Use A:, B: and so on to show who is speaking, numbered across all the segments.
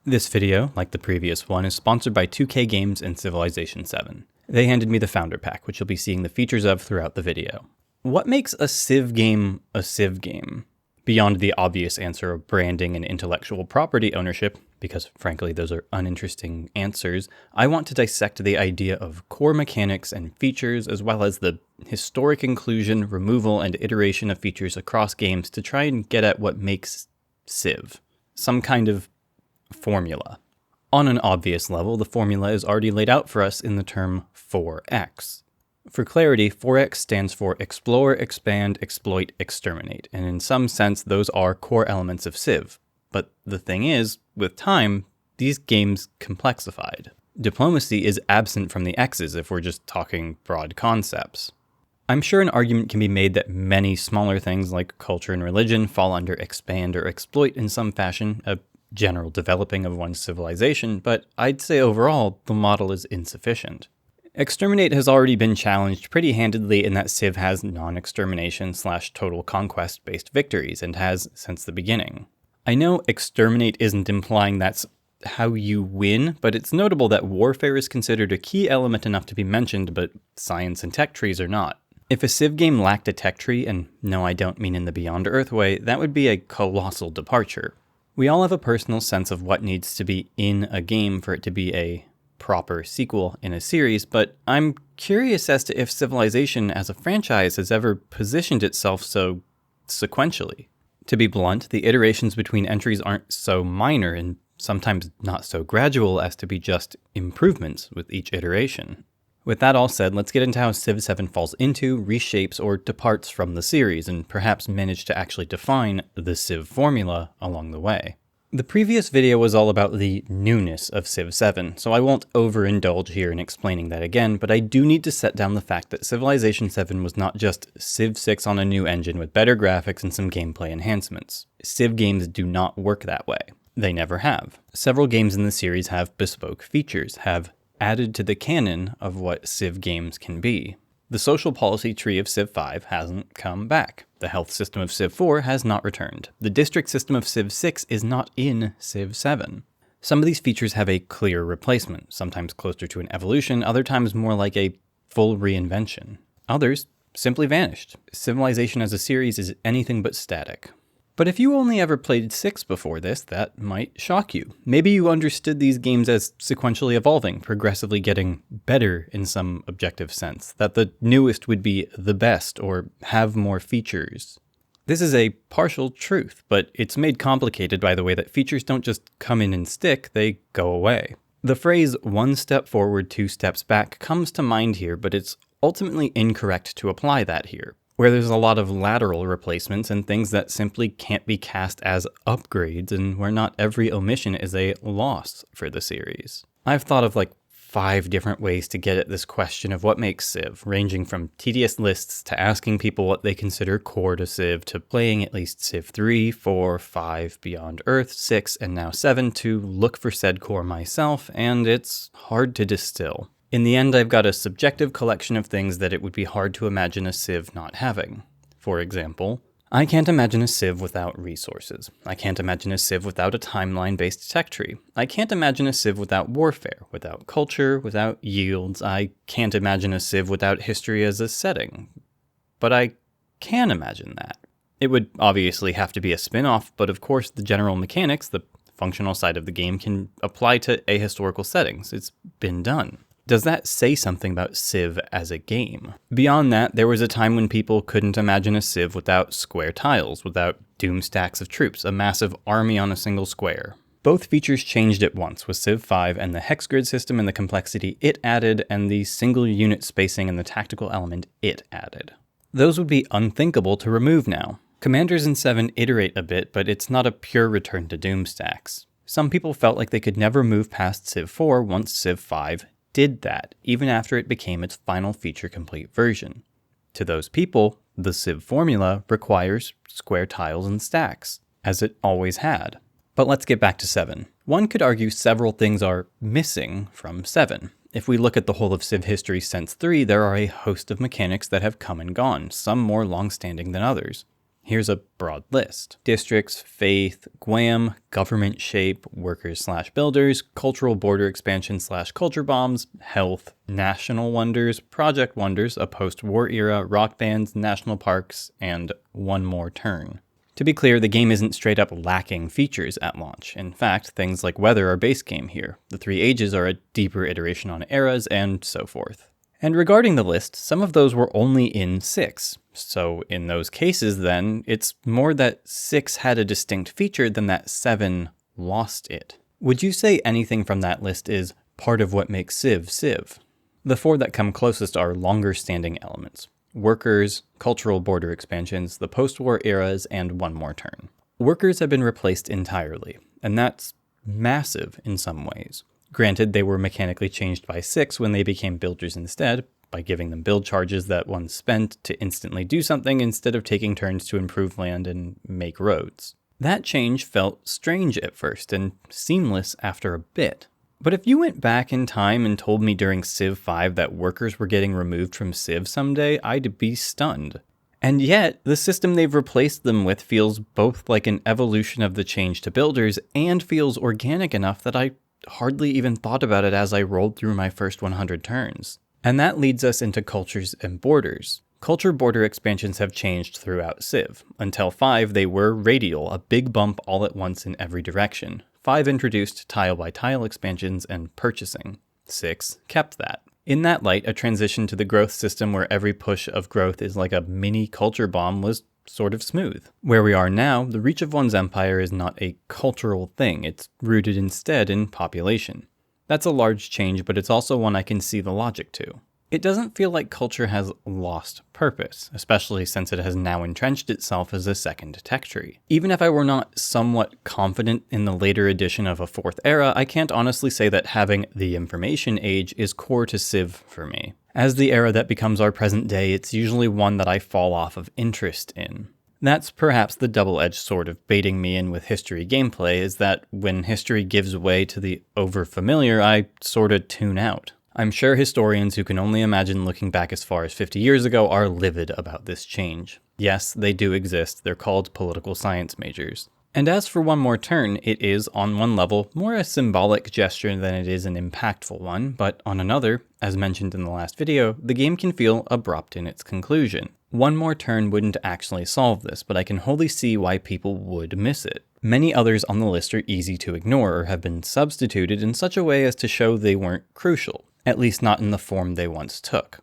A: This video, like the previous one, is sponsored by 2K Games and Civilization 7. They handed me the Founder Pack, which you'll be seeing the features of throughout the video. What makes a Civ game a Civ game? Beyond the obvious answer of branding and intellectual property ownership, because frankly those are uninteresting answers, I want to dissect the idea of core mechanics and features, as well as the historic inclusion, removal, and iteration of features across games to try and get at what makes Civ. Some kind of formula. On an obvious level, the formula is already laid out for us in the term 4X. For clarity, 4X stands for Explore, Expand, Exploit, Exterminate, and in some sense those are core elements of Civ. But the thing is, with time, these games complexified. Diplomacy is absent from the X's if we're just talking broad concepts. I'm sure an argument can be made that many smaller things like culture and religion fall under expand or exploit in some fashion, a general developing of one's civilization, but I'd say overall the model is insufficient. Exterminate has already been challenged pretty handedly in that Civ has non-extermination / total conquest based victories and has since the beginning. I know exterminate isn't implying that's how you win, but it's notable that warfare is considered a key element enough to be mentioned, but science and tech trees are not. If a Civ game lacked a tech tree, and no, I don't mean in the Beyond Earth way, that would be a colossal departure. We all have a personal sense of what needs to be in a game for it to be a proper sequel in a series, but I'm curious as to if Civilization as a franchise has ever positioned itself so sequentially. To be blunt, the iterations between entries aren't so minor and sometimes not so gradual as to be just improvements with each iteration. With that all said, let's get into how Civ 7 falls into, reshapes, or departs from the series, and perhaps manage to actually define the Civ formula along the way. The previous video was all about the newness of Civ 7, so I won't overindulge here in explaining that again, but I do need to set down the fact that Civilization 7 was not just Civ 6 on a new engine with better graphics and some gameplay enhancements. Civ games do not work that way. They never have. Several games in the series have bespoke features, have added to the canon of what Civ games can be. The social policy tree of Civ 5 hasn't come back. The health system of Civ 4 has not returned. The district system of Civ 6 is not in Civ 7. Some of these features have a clear replacement, sometimes closer to an evolution, other times more like a full reinvention. Others simply vanished. Civilization as a series is anything but static. But if you only ever played 6 before this, that might shock you. Maybe you understood these games as sequentially evolving, progressively getting better in some objective sense, that the newest would be the best or have more features. This is a partial truth, but it's made complicated by the way that features don't just come in and stick, they go away. The phrase one step forward, 2 steps back comes to mind here, but it's ultimately incorrect to apply that here, where there's a lot of lateral replacements and things that simply can't be cast as upgrades, and where not every omission is a loss for the series. I've thought of like 5 different ways to get at this question of what makes Civ, ranging from tedious lists to asking people what they consider core to Civ, to playing at least Civ 3, 4, 5, Beyond Earth, 6, and now 7 to look for said core myself, and it's hard to distill. In the end, I've got a subjective collection of things that it would be hard to imagine a Civ not having. For example, I can't imagine a Civ without resources. I can't imagine a Civ without a timeline-based tech tree. I can't imagine a Civ without warfare, without culture, without yields. I can't imagine a Civ without history as a setting. But I can imagine that. It would obviously have to be a spin-off, but of course the general mechanics, the functional side of the game, can apply to ahistorical settings. It's been done. Does that say something about Civ as a game? Beyond that, there was a time when people couldn't imagine a Civ without square tiles, without doom stacks of troops, a massive army on a single square. Both features changed at once with Civ 5 and the hex grid system and the complexity it added, and the single unit spacing and the tactical element it added. Those would be unthinkable to remove now. Commanders in 7 iterate a bit, but it's not a pure return to doom stacks. Some people felt like they could never move past Civ 4 once Civ 5 did that, even after it became its final feature-complete version. To those people, the Civ formula requires square tiles and stacks, as it always had. But let's get back to 7. One could argue several things are missing from 7. If we look at the whole of Civ history since 3, there are a host of mechanics that have come and gone, some more long-standing than others. Here's a broad list: districts, faith, GWAM, government shape, workers/builders, cultural border expansion / culture bombs, health, national wonders, project wonders, a post-war era, rock bands, national parks, and one more turn. To be clear, the game isn't straight up lacking features at launch. In fact, things like weather are base game here. The 3 ages are a deeper iteration on eras, and so forth. And regarding the list, some of those were only in 6. So in those cases then, it's more that 6 had a distinct feature than that 7 lost it. Would you say anything from that list is part of what makes Civ Civ? The 4 that come closest are longer standing elements: workers, cultural border expansions, the post-war eras, and one more turn. Workers have been replaced entirely, and that's massive in some ways. Granted, they were mechanically changed by 6 when they became builders instead, by giving them build charges that one spent to instantly do something instead of taking turns to improve land and make roads. That change felt strange at first and seamless after a bit. But if you went back in time and told me during Civ 5 that workers were getting removed from Civ someday, I'd be stunned. And yet, the system they've replaced them with feels both like an evolution of the change to builders and feels organic enough that I hardly even thought about it as I rolled through my first 100 turns. And that leads us into cultures and borders. Culture border expansions have changed throughout Civ. Until 5, they were radial, a big bump all at once in every direction. 5 introduced tile-by-tile expansions and purchasing. 6 kept that. In that light, a transition to the growth system where every push of growth is like a mini culture bomb was sort of smooth. Where we are now, the reach of one's empire is not a cultural thing, it's rooted instead in population. That's a large change, but it's also one I can see the logic to. It doesn't feel like culture has lost purpose, especially since it has now entrenched itself as a second tech tree. Even if I were not somewhat confident in the later addition of a 4th era, I can't honestly say that having the information age is core to Civ for me. As the era that becomes our present day, it's usually one that I fall off of interest in. That's perhaps the double-edged sword of baiting me in with history gameplay, is that when history gives way to the over-familiar, I sorta tune out. I'm sure historians who can only imagine looking back as far as 50 years ago are livid about this change. Yes, they do exist, they're called political science majors. And as for one more turn, it is, on one level, more a symbolic gesture than it is an impactful one, but on another, as mentioned in the last video, the game can feel abrupt in its conclusion. One more turn wouldn't actually solve this, but I can wholly see why people would miss it. Many others on the list are easy to ignore or have been substituted in such a way as to show they weren't crucial, at least not in the form they once took.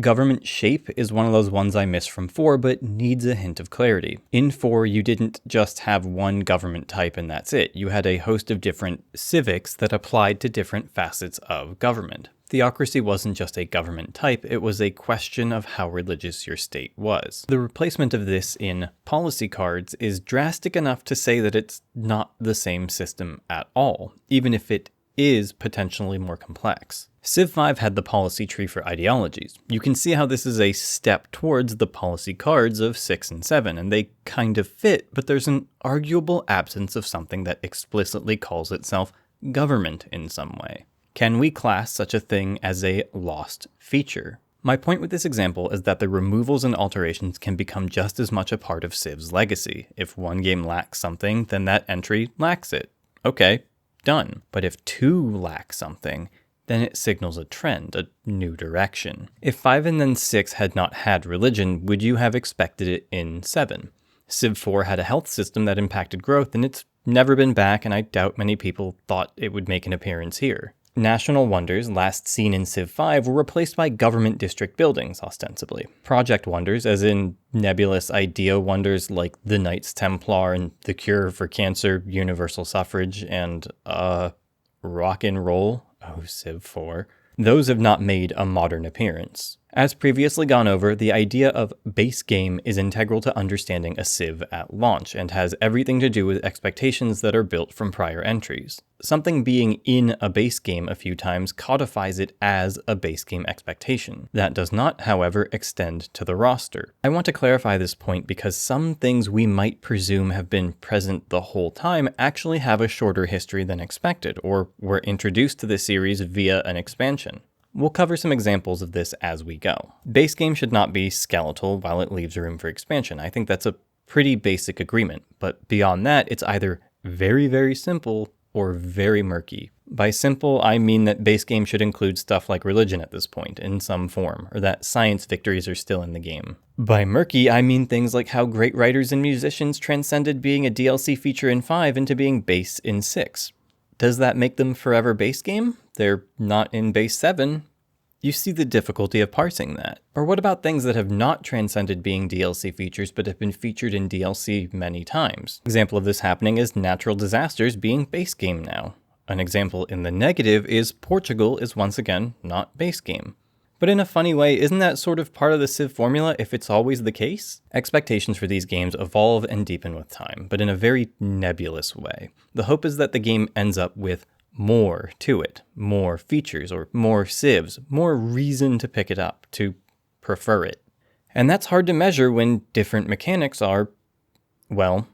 A: Government shape is one of those ones I miss from 4, but needs a hint of clarity. In 4, you didn't just have one government type and that's it. You had a host of different civics that applied to different facets of government. Theocracy wasn't just a government type, it was a question of how religious your state was. The replacement of this in policy cards is drastic enough to say that it's not the same system at all, even if it is potentially more complex. Civ 5 had the policy tree for ideologies. You can see how this is a step towards the policy cards of 6 and 7, and they kind of fit, but there's an arguable absence of something that explicitly calls itself government in some way. Can we class such a thing as a lost feature? My point with this example is that the removals and alterations can become just as much a part of Civ's legacy. If one game lacks something, then that entry lacks it. Okay, done. But if 2 lack something, then it signals a trend, a new direction. If 5 and then 6 had not had religion, would you have expected it in 7? Civ 4 had a health system that impacted growth, and it's never been back, and I doubt many people thought it would make an appearance here. National wonders, last seen in Civ 5, were replaced by government district buildings, ostensibly. Project wonders, as in nebulous idea wonders like the Knights Templar and the cure for cancer, universal suffrage, and, rock and roll. Oh, Civ 4. Those have not made a modern appearance. As previously gone over, the idea of base game is integral to understanding a Civ at launch, and has everything to do with expectations that are built from prior entries. Something being in a base game a few times codifies it as a base game expectation. That does not, however, extend to the roster. I want to clarify this point because some things we might presume have been present the whole time actually have a shorter history than expected, or were introduced to the series via an expansion. We'll cover some examples of this as we go. Base game should not be skeletal while it leaves room for expansion. I think that's a pretty basic agreement, but beyond that, it's either very, very simple or very murky. By simple, I mean that base game should include stuff like religion at this point, in some form, or that science victories are still in the game. By murky, I mean things like how great writers and musicians transcended being a DLC feature in 5 into being base in 6. Does that make them forever base game? They're not in base 7. You see the difficulty of parsing that. Or what about things that have not transcended being DLC features but have been featured in DLC many times? Example of this happening is natural disasters being base game now. An example in the negative is Portugal is once again not base game. But in a funny way, isn't that sort of part of the Civ formula if it's always the case? Expectations for these games evolve and deepen with time, but in a very nebulous way. The hope is that the game ends up with more to it, more features or more civs, more reason to pick it up, to prefer it. And that's hard to measure when different mechanics are, well,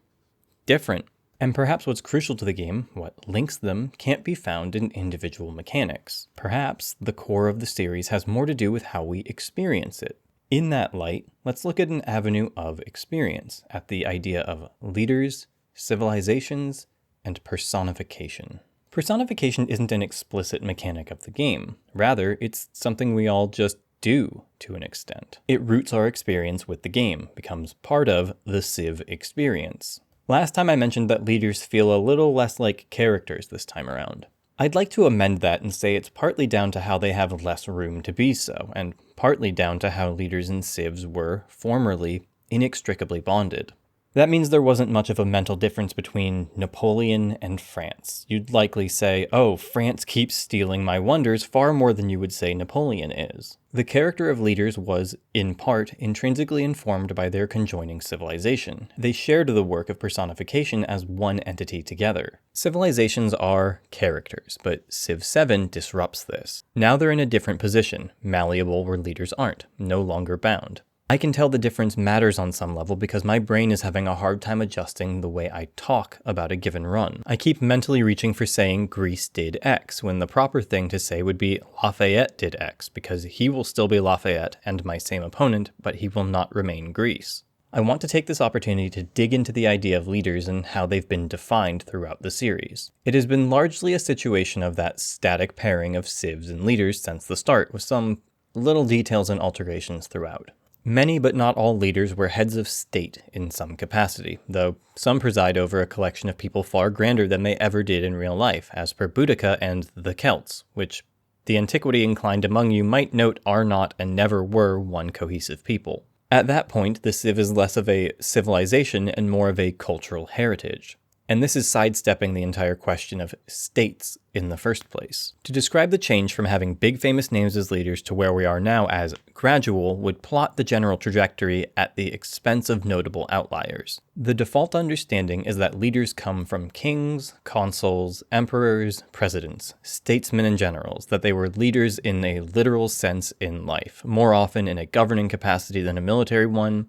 A: different. And perhaps what's crucial to the game, what links them, can't be found in individual mechanics. Perhaps the core of the series has more to do with how we experience it. In that light, let's look at an avenue of experience, at the idea of leaders, civilizations, and personification. Personification isn't an explicit mechanic of the game. Rather, it's something we all just do to an extent. It roots our experience with the game, becomes part of the Civ experience. Last time I mentioned that leaders feel a little less like characters this time around. I'd like to amend that and say it's partly down to how they have less room to be so, and partly down to how leaders in Civs were, formerly, inextricably bonded. That means there wasn't much of a mental difference between Napoleon and France. You'd likely say, oh, France keeps stealing my wonders far more than you would say Napoleon is. The character of leaders was, in part, intrinsically informed by their conjoining civilization. They shared the work of personification as one entity together. Civilizations are characters, but Civ 7 disrupts this. Now they're in a different position, malleable where leaders aren't, no longer bound. I can tell the difference matters on some level because my brain is having a hard time adjusting the way I talk about a given run. I keep mentally reaching for saying Greece did X, when the proper thing to say would be Lafayette did X, because he will still be Lafayette and my same opponent, but he will not remain Greece. I want to take this opportunity to dig into the idea of leaders and how they've been defined throughout the series. It has been largely a situation of that static pairing of civs and leaders since the start, with some little details and alterations throughout. Many but not all leaders were heads of state in some capacity, though some preside over a collection of people far grander than they ever did in real life, as per Boudica and the Celts, which the antiquity inclined among you might note are not and never were one cohesive people. At that point, the Civ is less of a civilization and more of a cultural heritage. And this is sidestepping the entire question of states in the first place. To describe the change from having big famous names as leaders to where we are now as gradual would plot the general trajectory at the expense of notable outliers. The default understanding is that leaders come from kings, consuls, emperors, presidents, statesmen and generals, that they were leaders in a literal sense in life, more often in a governing capacity than a military one,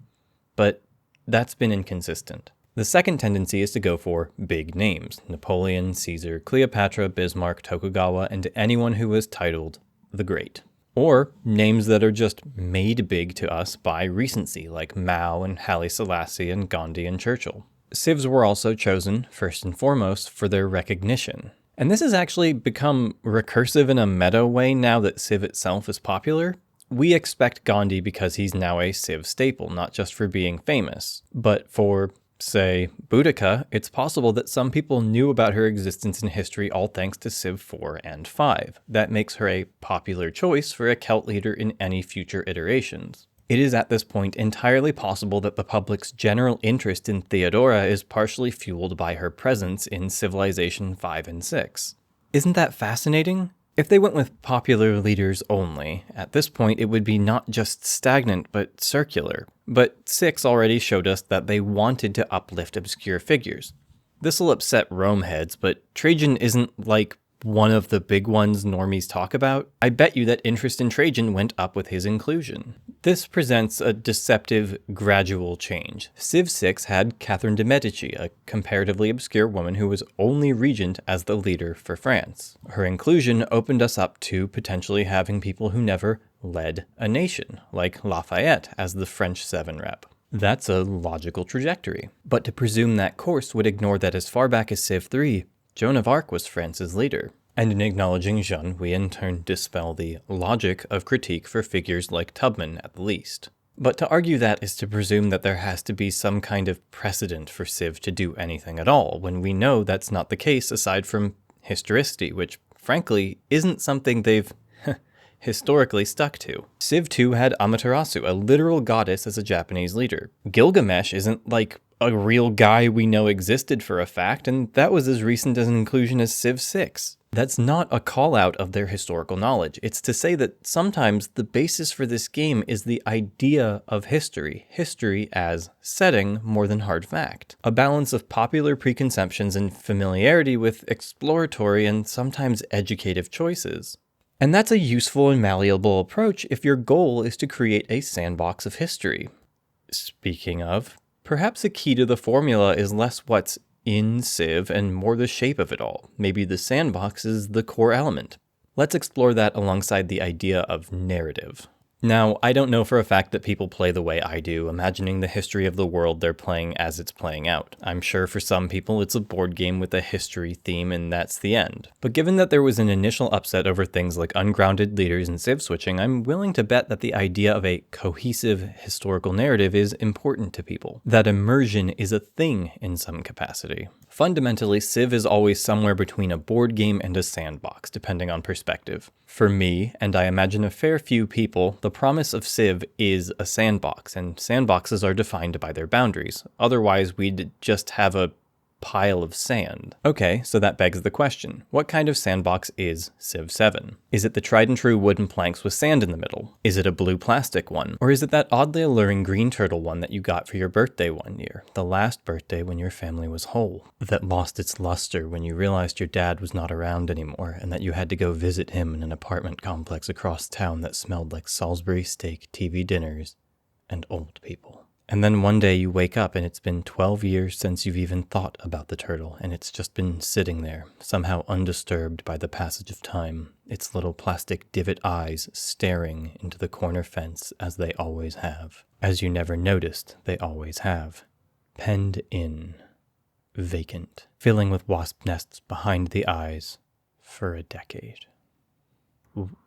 A: but that's been inconsistent. The second tendency is to go for big names: Napoleon, Caesar, Cleopatra, Bismarck, Tokugawa, and anyone who was titled the Great. Or names that are just made big to us by recency, like Mao and Haile Selassie and Gandhi and Churchill. Civs were also chosen, first and foremost, for their recognition. And this has actually become recursive in a meta way now that Civ itself is popular. We expect Gandhi because he's now a Civ staple, not just for being famous, but for, say, Boudica, it's possible that some people knew about her existence in history all thanks to Civ 4 and 5. That makes her a popular choice for a Celt leader in any future iterations. It is at this point entirely possible that the public's general interest in Theodora is partially fueled by her presence in Civilization 5 and 6. Isn't that fascinating? If they went with popular leaders only, at this point it would be not just stagnant, but circular. But 6 already showed us that they wanted to uplift obscure figures. This'll upset Rome heads, but Trajan isn't like one of the big ones normies talk about. I bet you that interest in Trajan went up with his inclusion. This presents a deceptive, gradual change. Civ 6 had Catherine de' Medici, a comparatively obscure woman who was only regent as the leader for France. Her inclusion opened us up to potentially having people who never led a nation, like Lafayette as the French 7 rep. That's a logical trajectory. But to presume that course would ignore that as far back as Civ 3, Joan of Arc was France's leader. And in acknowledging Jeanne, we in turn dispel the logic of critique for figures like Tubman at the least. But to argue that is to presume that there has to be some kind of precedent for Civ to do anything at all, when we know that's not the case aside from historicity, which, frankly, isn't something they've historically stuck to. Civ 2 had Amaterasu, a literal goddess, as a Japanese leader. Gilgamesh isn't like a real guy we know existed for a fact, and that was as recent as an inclusion as Civ 6. That's not a call-out of their historical knowledge. It's to say that sometimes the basis for this game is the idea of history as setting more than hard fact. A balance of popular preconceptions and familiarity with exploratory and sometimes educative choices. And that's a useful and malleable approach if your goal is to create a sandbox of history. Speaking of, perhaps a key to the formula is less what's in Civ and more the shape of it all. Maybe the sandbox is the core element. Let's explore that alongside the idea of narrative. Now, I don't know for a fact that people play the way I do, imagining the history of the world they're playing as it's playing out. I'm sure for some people it's a board game with a history theme and that's the end. But given that there was an initial upset over things like ungrounded leaders and civ switching, I'm willing to bet that the idea of a cohesive historical narrative is important to people. That immersion is a thing in some capacity. Fundamentally, Civ is always somewhere between a board game and a sandbox, depending on perspective. For me, and I imagine a fair few people, the promise of Civ is a sandbox, and sandboxes are defined by their boundaries. Otherwise, we'd just have a pile of sand. Okay, so that begs the question. What kind of sandbox is Civ 7? Is it the tried and true wooden planks with sand in the middle? Is it a blue plastic one? Or is it that oddly alluring green turtle one that you got for your birthday one year? The last birthday when your family was whole. That lost its luster when you realized your dad was not around anymore and that you had to go visit him in an apartment complex across town that smelled like Salisbury steak, TV dinners, and old people. And then one day you wake up and it's been 12 years since you've even thought about the turtle, and it's just been sitting there, somehow undisturbed by the passage of time, its little plastic divot eyes staring into the corner fence as they always have. As you never noticed, they always have. Penned in. Vacant. Filling with wasp nests behind the eyes. For a decade.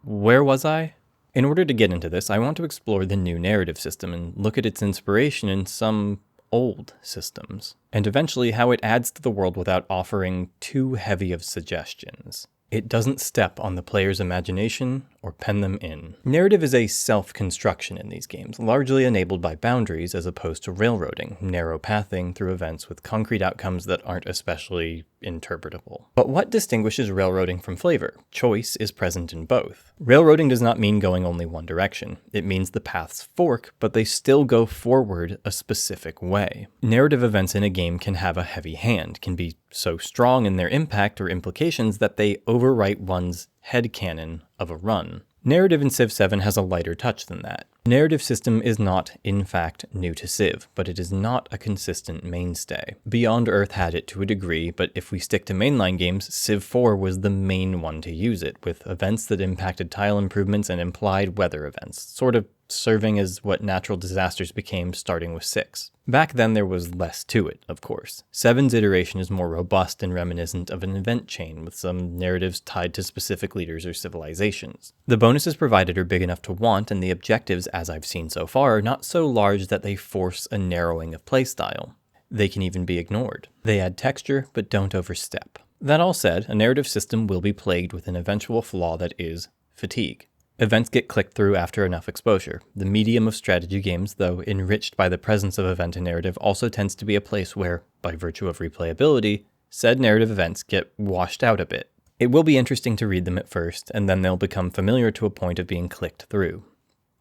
A: Where was I? In order to get into this, I want to explore the new narrative system and look at its inspiration in some old systems, and eventually how it adds to the world without offering too heavy of suggestions. It doesn't step on the player's imagination or pen them in. Narrative is a self-construction in these games, largely enabled by boundaries as opposed to railroading, narrow pathing through events with concrete outcomes that aren't especially interpretable. But what distinguishes railroading from flavor? Choice is present in both. Railroading does not mean going only one direction. It means the paths fork, but they still go forward a specific way. Narrative events in a game can have a heavy hand, can be so strong in their impact or implications that they overwrite one's headcanon of a run. Narrative in Civ 7 has a lighter touch than that. Narrative system is not, in fact, new to Civ, but it is not a consistent mainstay. Beyond Earth had it to a degree, but if we stick to mainline games, Civ 4 was the main one to use it, with events that impacted tile improvements and implied weather events, sort of serving as what natural disasters became starting with 6. Back then there was less to it, of course. 7's iteration is more robust and reminiscent of an event chain, with some narratives tied to specific leaders or civilizations. The bonuses provided are big enough to want, and the objectives, as I've seen so far, are not so large that they force a narrowing of playstyle. They can even be ignored. They add texture, but don't overstep. That all said, a narrative system will be plagued with an eventual flaw that is fatigue. Events get clicked through after enough exposure. The medium of strategy games, though enriched by the presence of event and narrative, also tends to be a place where, by virtue of replayability, said narrative events get washed out a bit. It will be interesting to read them at first, and then they'll become familiar to a point of being clicked through.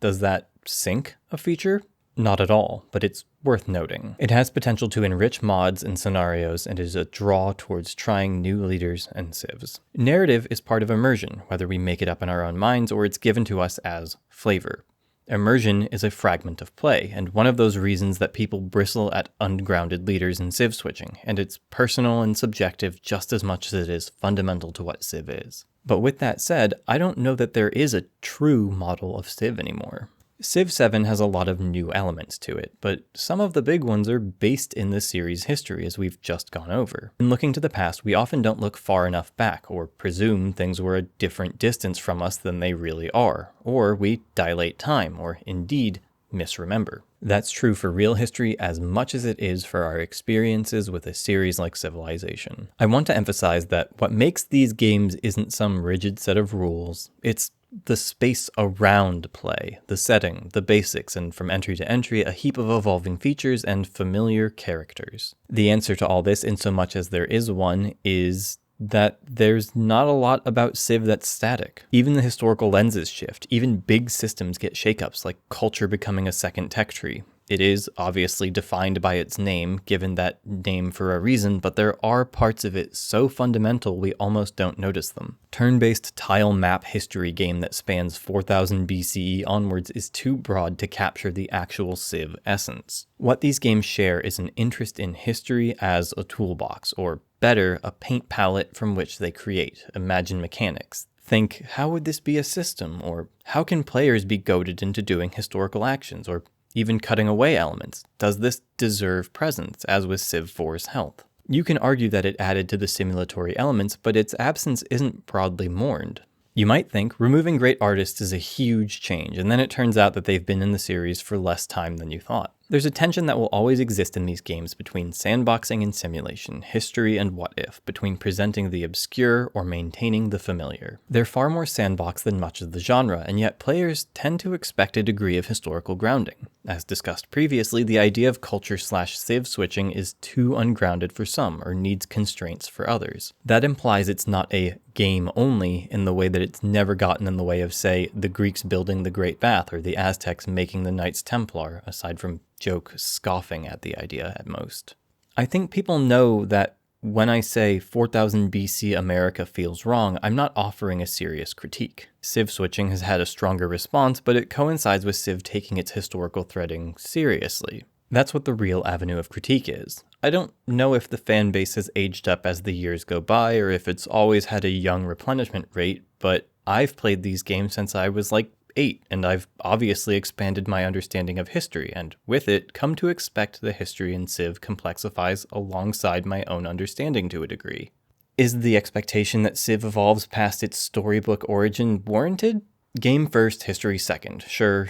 A: Does that sink a feature? Not at all, but it's worth noting. It has potential to enrich mods and scenarios and is a draw towards trying new leaders and civs. Narrative is part of immersion, whether we make it up in our own minds or it's given to us as flavor. Immersion is a fragment of play, and one of those reasons that people bristle at ungrounded leaders and civ switching, and it's personal and subjective just as much as it is fundamental to what civ is. But with that said, I don't know that there is a true model of civ anymore. Civ 7 has a lot of new elements to it, but some of the big ones are based in the series' history, as we've just gone over. In looking to the past, we often don't look far enough back, or presume things were a different distance from us than they really are, or we dilate time, or indeed misremember. That's true for real history as much as it is for our experiences with a series like Civilization. I want to emphasize that what makes these games isn't some rigid set of rules, it's the space around play, the setting, the basics, and from entry to entry, a heap of evolving features and familiar characters. The answer to all this, in so much as there is one, is that there's not a lot about Civ that's static. Even the historical lenses shift, even big systems get shakeups, like culture becoming a second tech tree. It is obviously defined by its name, given that name for a reason, but there are parts of it so fundamental we almost don't notice them. Turn-based tile map history game that spans 4000 BCE onwards is too broad to capture the actual Civ essence. What these games share is an interest in history as a toolbox, or better, a paint palette from which they create, imagine mechanics. Think, how would this be a system? Or how can players be goaded into doing historical actions? Or even cutting away elements? Does this deserve presence, as with Civ 4's health? You can argue that it added to the simulatory elements, but its absence isn't broadly mourned. You might think removing great artists is a huge change, and then it turns out that they've been in the series for less time than you thought. There's a tension that will always exist in these games between sandboxing and simulation, history and what if, between presenting the obscure or maintaining the familiar. They're far more sandbox than much of the genre, and yet players tend to expect a degree of historical grounding. As discussed previously, the idea of culture/Civ switching is too ungrounded for some, or needs constraints for others. That implies it's not a game only in the way that it's never gotten in the way of, say, the Greeks building the Great Bath or the Aztecs making the Knights Templar, aside from joke scoffing at the idea at most. I think people know that when I say 4000 BC America feels wrong, I'm not offering a serious critique. Civ switching has had a stronger response, but it coincides with Civ taking its historical threading seriously. That's what the real avenue of critique is. I don't know if the fan base has aged up as the years go by, or if it's always had a young replenishment rate, but I've played these games since I was like 8, and I've obviously expanded my understanding of history, and with it, come to expect the history in Civ complexifies alongside my own understanding to a degree. Is the expectation that Civ evolves past its storybook origin warranted? Game first, history second. Sure.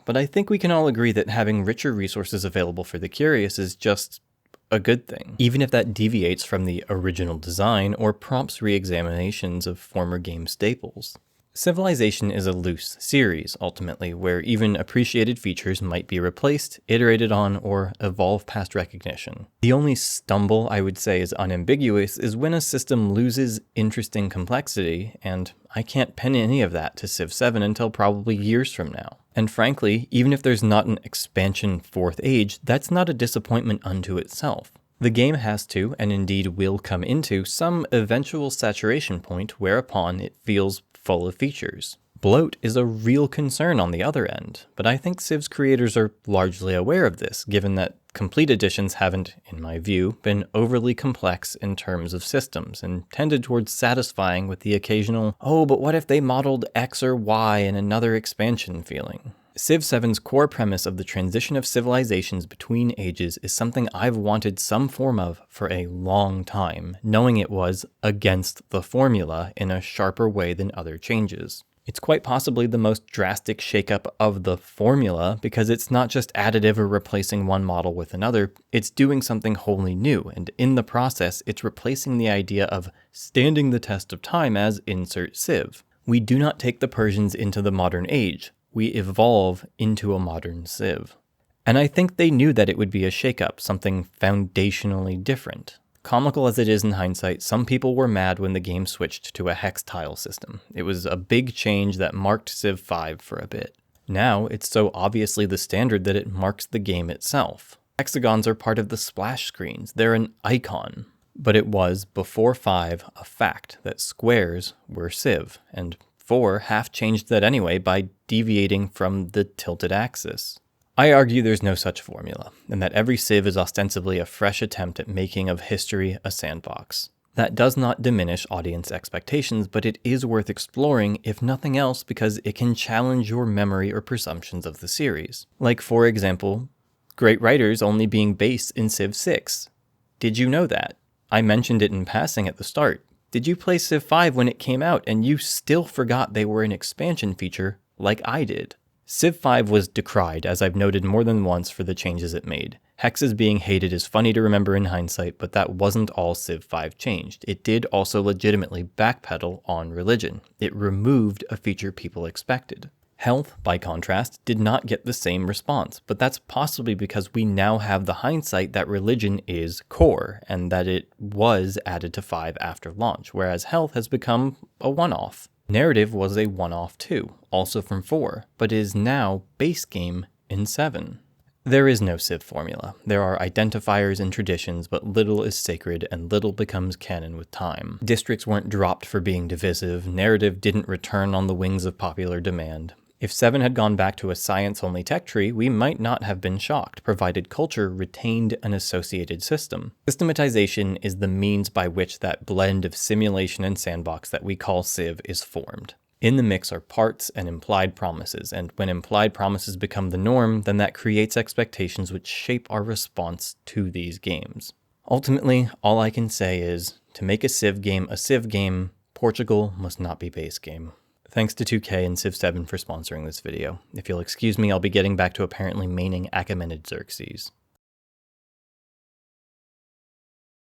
A: But I think we can all agree that having richer resources available for the curious is just a good thing, even if that deviates from the original design or prompts re-examinations of former game staples. Civilization is a loose series, ultimately, where even appreciated features might be replaced, iterated on, or evolve past recognition. The only stumble I would say is unambiguous is when a system loses interesting complexity, and I can't pin any of that to Civ 7 until probably years from now. And frankly, even if there's not an expansion fourth age, that's not a disappointment unto itself. The game has to, and indeed will come into, some eventual saturation point whereupon it feels full of features. Bloat is a real concern on the other end, but I think Civ's creators are largely aware of this, given that complete editions haven't, in my view, been overly complex in terms of systems, and tended towards satisfying with the occasional, oh, but what if they modeled X or Y in another expansion feeling. Civ 7's core premise of the transition of civilizations between ages is something I've wanted some form of for a long time, knowing it was against the formula in a sharper way than other changes. It's quite possibly the most drastic shakeup of the formula because it's not just additive or replacing one model with another, it's doing something wholly new, and in the process, it's replacing the idea of standing the test of time as insert Civ. We do not take the Persians into the modern age. We evolve into a modern Civ. And I think they knew that it would be a shakeup, something foundationally different. Comical as it is in hindsight, some people were mad when the game switched to a hex tile system. It was a big change that marked Civ 5 for a bit. Now, it's so obviously the standard that it marks the game itself. Hexagons are part of the splash screens. They're an icon. But it was, before 5, a fact that squares were Civ, and 4 half changed that anyway by deviating from the tilted axis. I argue there's no such formula, and that every Civ is ostensibly a fresh attempt at making of history a sandbox. That does not diminish audience expectations, but it is worth exploring, if nothing else, because it can challenge your memory or presumptions of the series. Like, for example, great writers only being based in Civ 6. Did you know that? I mentioned it in passing at the start. Did you play Civ 5 when it came out and you still forgot they were an expansion feature like I did? Civ 5 was decried, as I've noted more than once, for the changes it made. Hexes being hated is funny to remember in hindsight, but that wasn't all Civ 5 changed. It did also legitimately backpedal on religion. It removed a feature people expected. Health, by contrast, did not get the same response, but that's possibly because we now have the hindsight that religion is core, and that it was added to 5 after launch, whereas health has become a one-off. Narrative was a one-off too, also from 4, but is now base game in 7. There is no Civ formula. There are identifiers and traditions, but little is sacred and little becomes canon with time. Districts weren't dropped for being divisive, narrative didn't return on the wings of popular demand. If 7 had gone back to a science-only tech tree, we might not have been shocked, provided culture retained an associated system. Systematization is the means by which that blend of simulation and sandbox that we call Civ is formed. In the mix are parts and implied promises, and when implied promises become the norm, then that creates expectations which shape our response to these games. Ultimately, all I can say is, to make a Civ game, Portugal must not be base game. Thanks to 2K and Civ 7 for sponsoring this video. If you'll excuse me, I'll be getting back to apparently maining Achaemenid Xerxes.